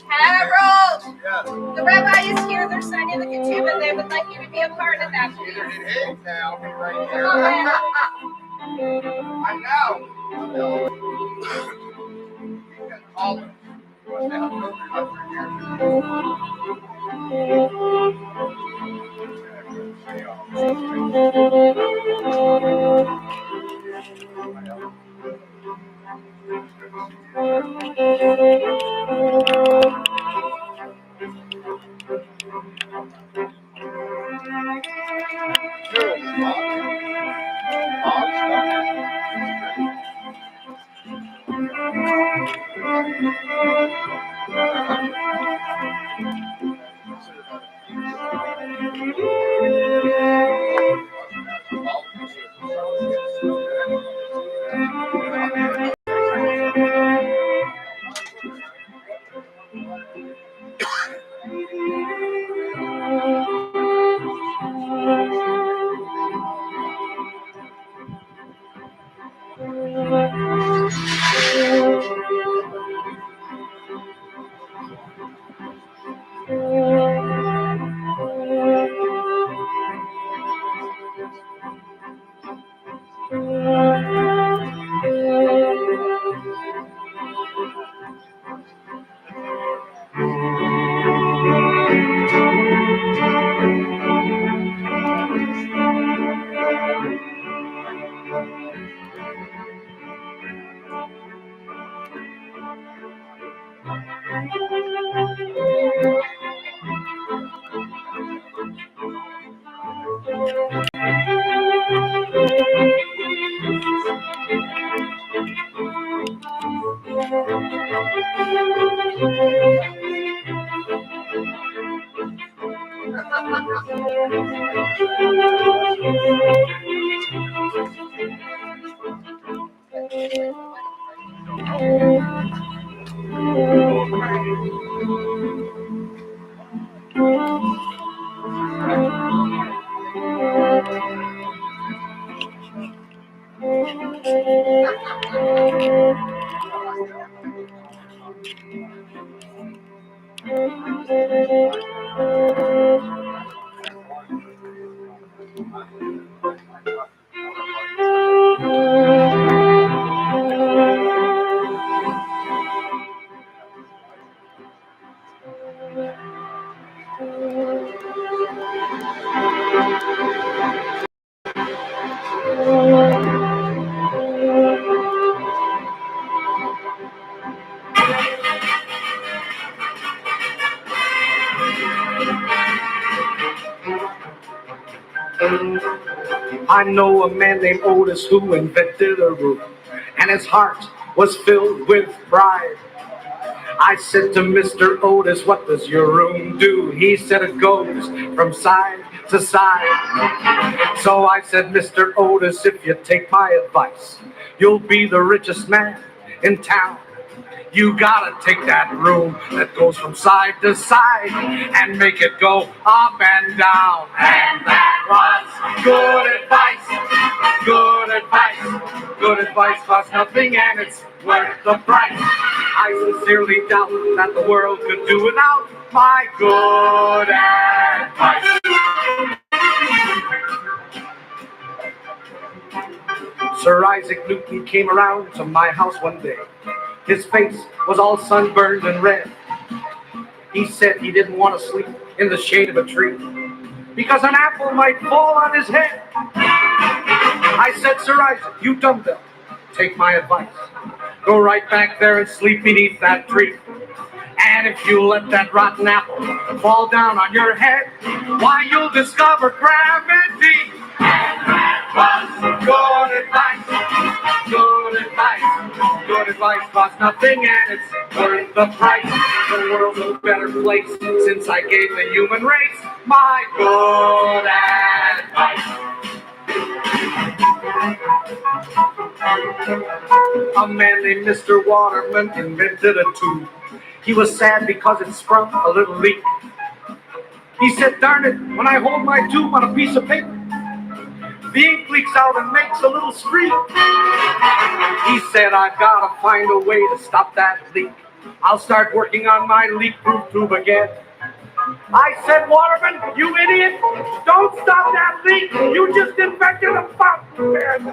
Harold! The rabbi is here. They're signing the ketubah. They would like you to be a part of that. Hey, now, right here. I know. All of I know a man named Otis who invented a room, and his heart was filled with pride. I said to Mr. Otis, what does your room do? He said it goes from side to side. So I said, Mr. Otis, if you take my advice, you'll be the richest man in town. You gotta take that room that goes from side to side and make it go up and down. And that was good advice. Good advice. Good advice costs nothing and it's worth the price. I sincerely doubt that the world could do without my good advice. Sir Isaac Newton came around to my house one day. His face was all sunburned and red. He said he didn't want to sleep in the shade of a tree because an apple might fall on his head. I said, Sir Isaac, you dumbbell, take my advice. Go right back there and sleep beneath that tree. And if you let that rotten apple fall down on your head, why, you'll discover gravity. And that was good advice. Good advice. Good advice costs nothing and it's worth the price. The world's a better place since I gave the human race my good advice. A man named Mr. Waterman invented a tube. He was sad because it sprung a little leak. He said, darn it, when I hold my tube on a piece of paper, the ink leaks out and makes a little streak. He said, I've got to find a way to stop that leak. I'll start working on my leak-proof tube again. I said, Waterman, you idiot, don't stop that leak. You just invented a fountain pen.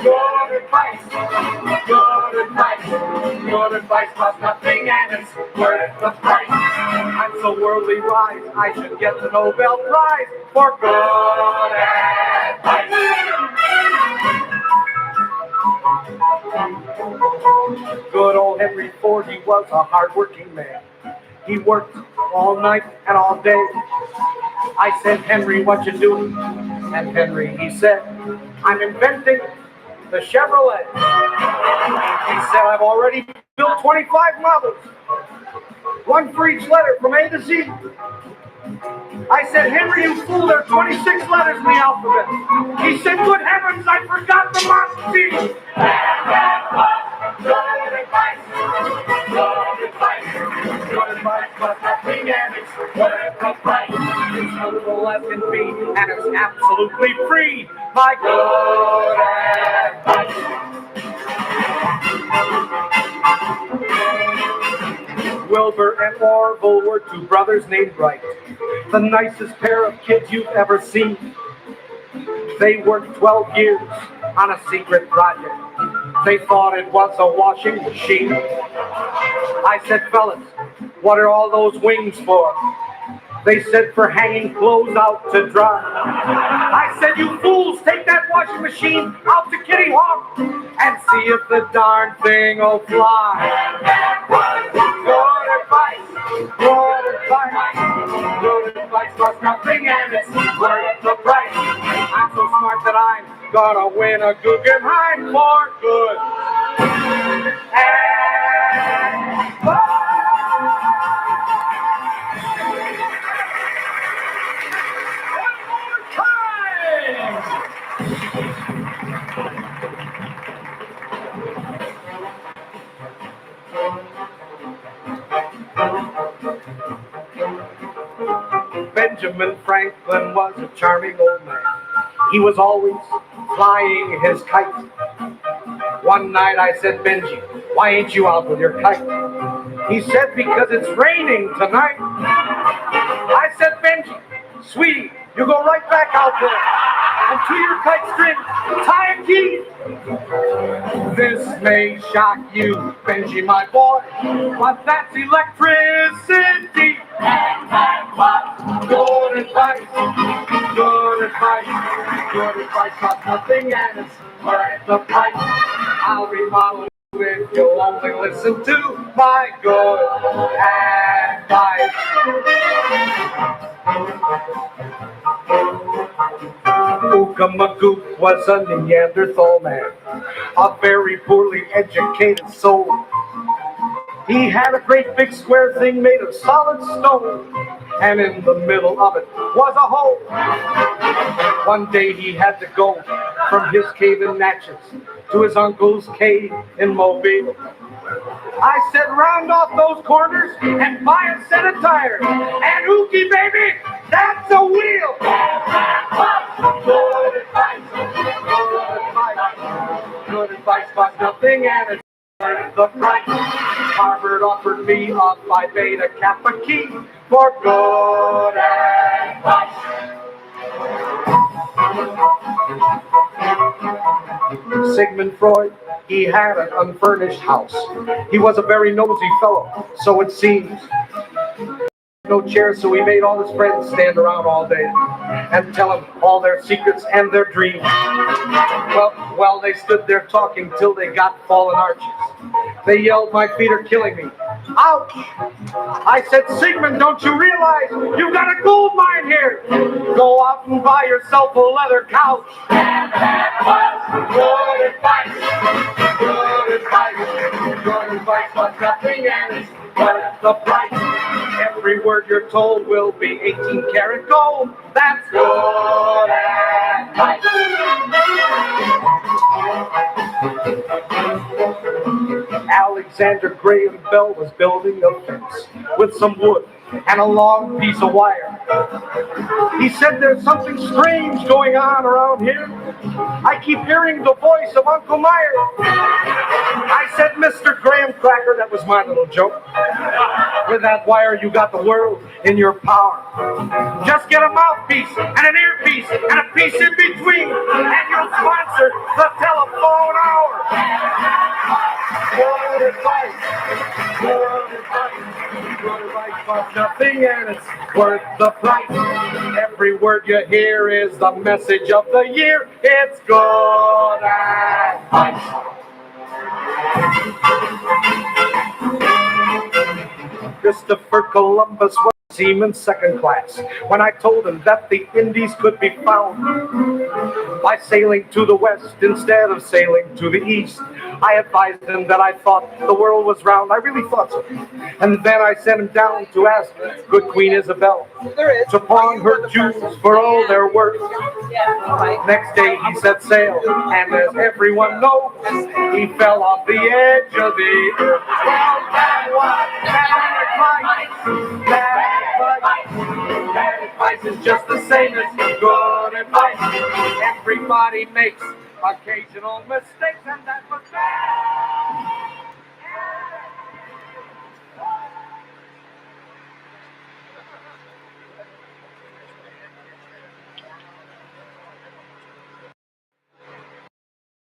Good advice. Good advice. Good advice costs nothing and it's worth the price. I'm so worldly wise, I should get the Nobel Prize for good advice. Good old Henry Ford, he was a hard-working man. He worked all night and all day. I said, Henry, what you doing? And Henry, he said, I'm inventing the Chevrolet. He said, I've already built 25 models, one for each letter from A to Z. I said, Henry, you fool, there are 26 letters in the alphabet. He said, good heavens, I forgot the last Z. Good advice. Good advice. Good advice, but nothing and it's worth the price. It's a little less than me, and it's absolutely free. My good advice. Wilbur and Orville were two brothers named Wright, the nicest pair of kids you've ever seen. They worked 12 years on a secret project. They thought it was a washing machine. I said, fellas, what are all those wings for? They said, for hanging clothes out to dry. I said, you fools, take that washing machine out to Kitty Hawk and see if the darn thing will fly. Good advice. Good advice. Good advice costs nothing and it's worth the price. I'm so smart that I'm gonna win a Guggenheim for good advice. Benjamin Franklin was a charming old man. He was always flying his kite. One night I said, Benji, why ain't you out with your kite? He said, because it's raining tonight. I said, Benji, sweetie, you go right back out there and to your kite string, tie a key. This may shock you, Benji, my boy, but that's electricity. Good advice, good advice, good advice costs nothing and it's worth the price. I'll remodel you if you'll only listen to my good advice. Ookamagook was a Neanderthal man, a very poorly educated soul. He had a great big square thing made of solid stone, and in the middle of it was a hole. One day he had to go from his cave in Natchez to his uncle's cave in Mobile. I said, round off those corners and buy a set of tires. And Ookie, baby, that's a wheel. Good advice. Good advice. Good advice costs nothing and it's worth the price. Harvard offered me a Phi Beta Kappa key for good advice. Sigmund Freud, he had an unfurnished house. He was a very nosy fellow, so it seems. No chairs, so he made all his friends stand around all day and tell him all their secrets and their dreams. Well, they stood there talking till they got fallen arches. They yelled, "My feet are killing me." Ouch! I said, "Sigmund, don't you realize you've got a gold mine here? Go out and buy yourself a leather couch." And that was good advice. Good advice. Good advice was nothing and it's worth the price. Every word you're told will be 18 karat gold. That's good advice. Alexander Graham Bell was building a fence with some wood and a long piece of wire. He said, "There's something strange going on around here. I keep hearing the voice of Uncle Meyer." I said, "Mr. Graham Cracker," that was my little joke, "with that wire you got the world in your power. Just get a mouthpiece and an earpiece and a piece in between and you'll sponsor the telephone hour." Good advice. Good advice. Good advice costs nothing and it's worth the price. Every word you hear is the message of the year. It's good advice. Christopher Columbus was seaman second class when I told him that the Indies could be found by sailing to the west instead of sailing to the east. I advised him that I thought the world was round. I really thought so. And then I sent him down to ask good Queen Isabel to pawn her jewels for all they're worth. Next day he set sail, and as everyone knows, he fell off the edge of the earth. Well, that was bad advice. Bad advice is just the same as good advice. Everybody makes occasional mistakes, and that was bad.